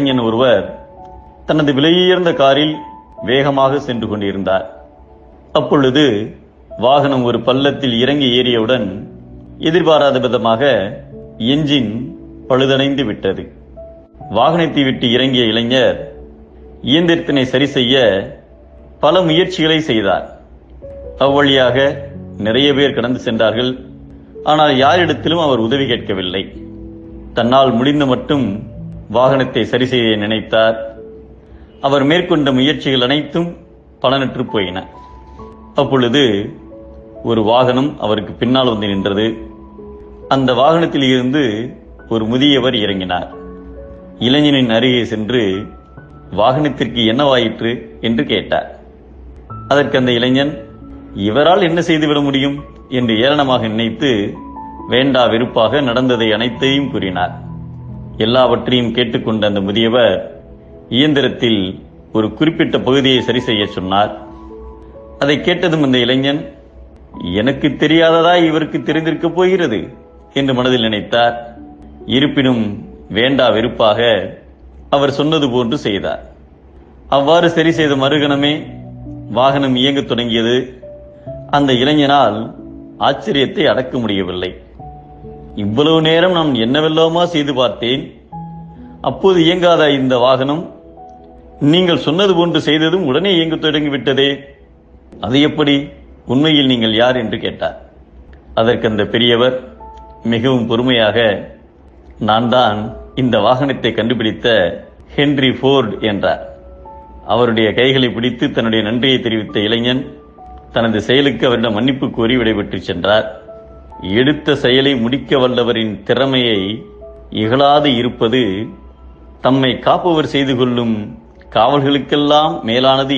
இளைஞன் ஒருவர் தனது விலையுயர்ந்த காரில் வேகமாக சென்று கொண்டிருந்தார். அப்பொழுது வாகனம் ஒரு பள்ளத்தில் இறங்கி ஏறியவுடன் எதிர்பாராத விதமாக என்ஜின் பழுதடைந்து விட்டது. வாகனத்தை விட்டு இறங்கிய இளைஞர் இயந்திரத்தினை சரி செய்ய பல முயற்சிகளை செய்தார். அவ்வழியாக நிறைய பேர் கடந்து சென்றார்கள். ஆனால் யாரிடத்திலும் அவர் உதவி கேட்கவில்லை. தன்னால் முடிந்த மட்டும் வாகனத்தை சரி செய்ய நினைத்தார். அவர் மேற்கொண்ட முயற்சிகள் அனைத்தும் பலனற்று போயின. அப்பொழுது ஒரு வாகனம் அவருக்கு பின்னால் வந்து நின்றது. அந்த வாகனத்தில் இருந்து ஒரு முதியவர் இறங்கினார். இளைஞனின் அருகே சென்று வாகனத்திற்கு என்னவாயிற்று என்று கேட்டார். அதற்கு அந்த இளைஞன், இவரால் என்ன செய்துவிட முடியும் என்று ஏளனமாக நினைத்து வேண்டா வெறுப்பாக நடந்ததை அனைத்தையும் கூறினார். எல்லாவற்றையும் கேட்டுக்கொண்ட அந்த முதியவர் இயந்திரத்தில் ஒரு குறிப்பிட்ட பகுதியை சரி செய்ய சொன்னார். அதை கேட்டதும் அந்த இளைஞன், எனக்கு தெரியாததா இவருக்கு தெரிந்திருக்கப் போகிறது என்று மனதில் நினைத்தார். இருப்பினும் வேண்டா வெறுப்பாக அவர் சொன்னது போன்று செய்தார். அவ்வாறு சரி செய்த மறுகணமே வாகனம் இயங்கத் தொடங்கியது. அந்த இளைஞனால் ஆச்சரியத்தை அடக்க முடியவில்லை. இவ்வளவு நேரம் நான் என்னவெல்லாமா செய்து பார்த்தேன், அப்போது இயங்காத இந்த வாகனம் நீங்கள் சொன்னது போன்று செய்ததும் உடனே இயங்கத் தொடங்கிவிட்டதே, அது எப்படி? உண்மையில் நீங்கள் யார் என்று கேட்டார். அதற்கு அந்த பெரியவர் மிகவும் பொறுமையாக, நான் தான் இந்த வாகனத்தை கண்டுபிடித்த ஹென்றி ஃபோர்டு என்றார். அவருடைய கைகளை பிடித்து தன்னுடைய நன்றியை தெரிவித்த இளைஞன் தனது செயலுக்கு அவரிடம் மன்னிப்பு கோரி விடைபெற்று சென்றார். எடுத்த செயலை முடிக்க வல்லவரின் திறமையை இகழாது இருப்பது தம்மை காப்பவர் செய்து கொள்ளும் காவல்களுக்கெல்லாம் மேலானது